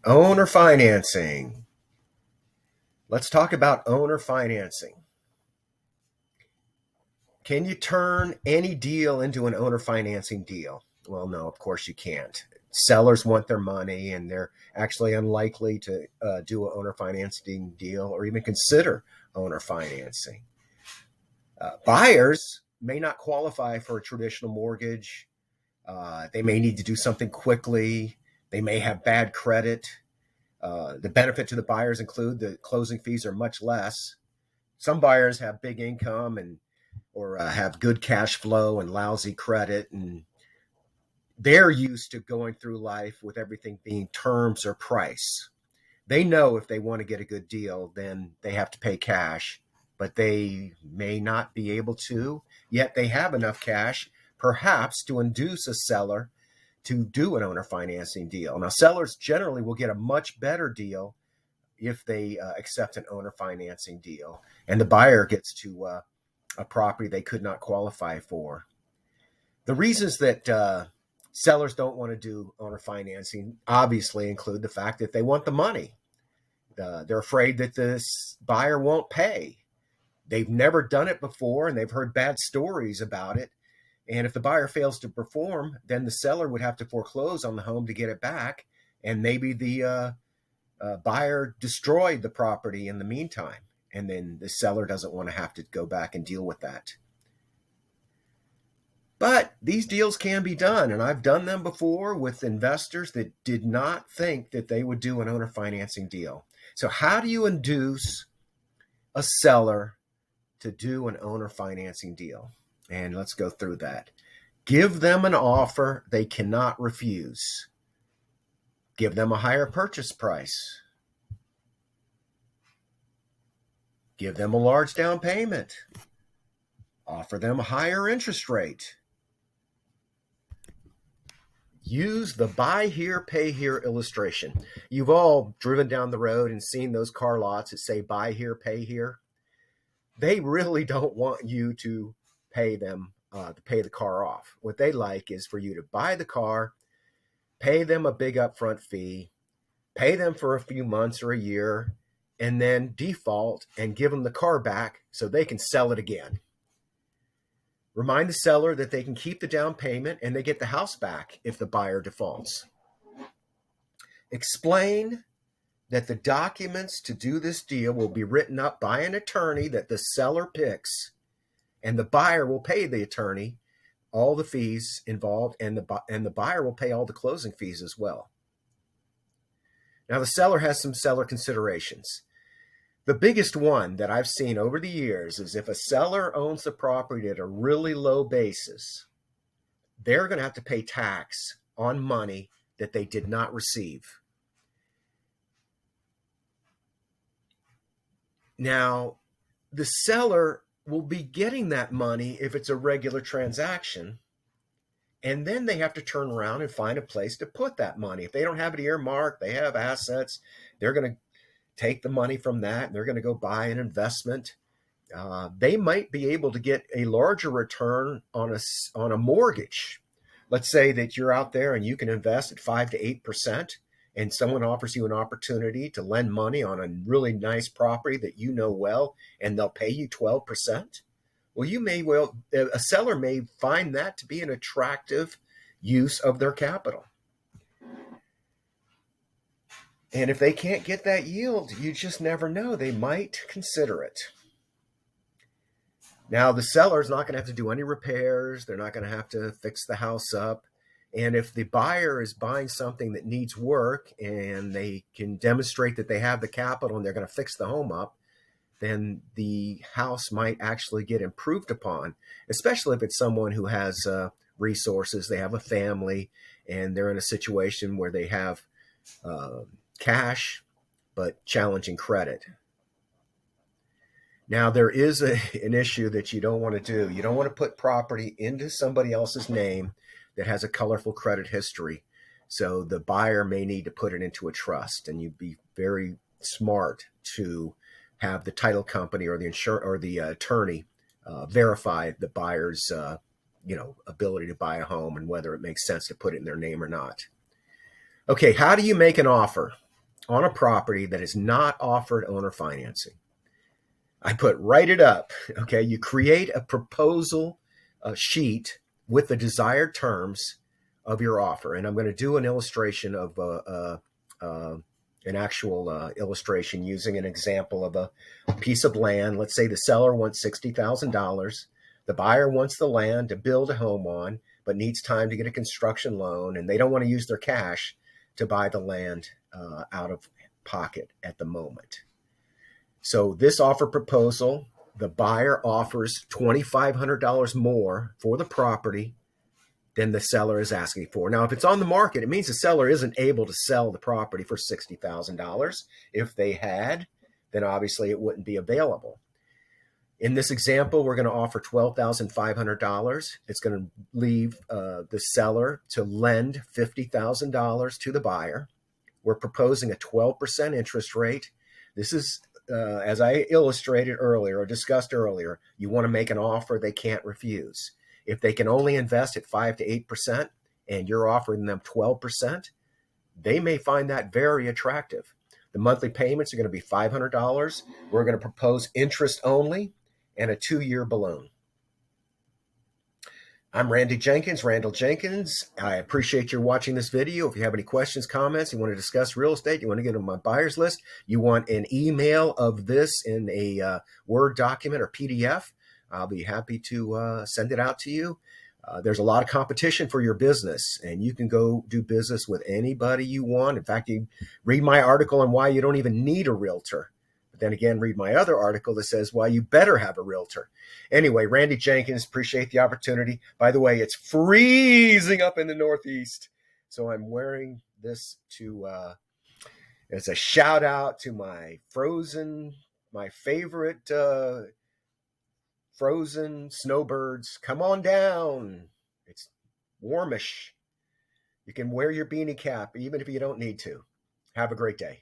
Owner financing. Let's talk about owner financing. Can you turn any deal into an owner financing deal? Well, no, of course you can't. Sellers want their money and they're actually unlikely to do an owner financing deal or even consider owner financing. Buyers may not qualify for a traditional mortgage. They may need to do something quickly. They may have bad credit. The benefit to the buyers include the closing fees are much less. Some buyers have big income and or have good cash flow and lousy credit, and they're used to going through life with everything being terms or price. They know if they want to get a good deal, then they have to pay cash, but they may not be able to, yet they have enough cash, perhaps, to induce a seller to do an owner financing deal. Now, sellers generally will get a much better deal if they accept an owner financing deal, and the buyer gets to a property they could not qualify for. The reasons that sellers don't want to do owner financing obviously include the fact that they want the money. They're afraid that this buyer won't pay. They've never done it before and they've heard bad stories about it. And if the buyer fails to perform, then the seller would have to foreclose on the home to get it back. And maybe the buyer destroyed the property in the meantime. And then the seller doesn't want to have to go back and deal with that. But these deals can be done, and I've done them before with investors that did not think that they would do an owner financing deal. So how do you induce a seller to do an owner financing deal? And let's go through that. Give them an offer they cannot refuse. Give them a higher purchase price. Give them a large down payment. Offer them a higher interest rate. Use the buy here, pay here illustration. You've all driven down the road and seen those car lots that say buy here, pay here. They really don't want you to pay them to pay the car off. What they like is for you to buy the car, pay them a big upfront fee, pay them for a few months or a year, and then default and give them the car back so they can sell it again. Remind the seller that they can keep the down payment and they get the house back if the buyer defaults. Explain that the documents to do this deal will be written up by an attorney that the seller picks, and the buyer will pay the attorney all the fees involved, and the buyer will pay all the closing fees as well. Now, the seller has some seller considerations. The biggest one that I've seen over the years is if a seller owns the property at a really low basis, they're going to have to pay tax on money that they did not receive. Now, the seller will be getting that money if it's a regular transaction, and then they have to turn around and find a place to put that money. If they don't have it earmarked, they have assets, they're going to take the money from that and they're going to go buy an investment. They might be able to get a larger return on a mortgage. Let's say that you're out there and you can invest at 5 to 8%, and someone offers you an opportunity to lend money on a really nice property that you know well, and they'll pay you 12%. Well, a seller may find that to be an attractive use of their capital. And if they can't get that yield, you just never know. They might consider it. Now, the seller is not going to have to do any repairs. They're not going to have to fix the house up. And if the buyer is buying something that needs work and they can demonstrate that they have the capital and they're going to fix the home up, then the house might actually get improved upon, especially if it's someone who has resources, they have a family, and they're in a situation where they have cash, but challenging credit. Now, there is an issue that you don't want to do. You don't want to put property into somebody else's name that has a colorful credit history. So the buyer may need to put it into a trust, and you'd be very smart to have the title company or the insurer or the attorney verify the buyer's ability to buy a home and whether it makes sense to put it in their name or not. Okay, how do you make an offer? on a property that is not offered owner financing. I put write it up. Okay, you create a proposal sheet with the desired terms of your offer, and I'm going to do an illustration of an actual illustration using an example of a piece of land. Let's say the seller wants $60,000. The buyer wants the land to build a home on, but needs time to get a construction loan, and they don't want to use their cash to buy the land out of pocket at the moment. So this offer proposal, the buyer offers $2,500 more for the property than the seller is asking for. Now, if it's on the market, it means the seller isn't able to sell the property for $60,000. If they had, then obviously it wouldn't be available. In this example, we're going to offer $12,500. It's going to leave the seller to lend $50,000 to the buyer. We're proposing a 12% interest rate. This is, as I illustrated earlier or discussed earlier, you want to make an offer they can't refuse. If they can only invest at 5 to 8% and you're offering them 12%, they may find that very attractive. The monthly payments are going to be $500. We're going to propose interest only and a 2-year balloon. I'm Randy Jenkins, Randall Jenkins. I appreciate your watching this video. If you have any questions, comments, you want to discuss real estate, you want to get on my buyers list, you want an email of this in a Word document or PDF, I'll be happy to send it out to you. There's a lot of competition for your business, and you can go do business with anybody you want. In fact, you read my article on why you don't even need a realtor. But then again, read my other article that says why you better have a realtor. Anyway, Randy Jenkins, appreciate the opportunity. By the way, it's freezing up in the Northeast, so I'm wearing this to as a shout out to my favorite frozen snowbirds. Come on down. It's warmish. You can wear your beanie cap even if you don't need to. Have a great day.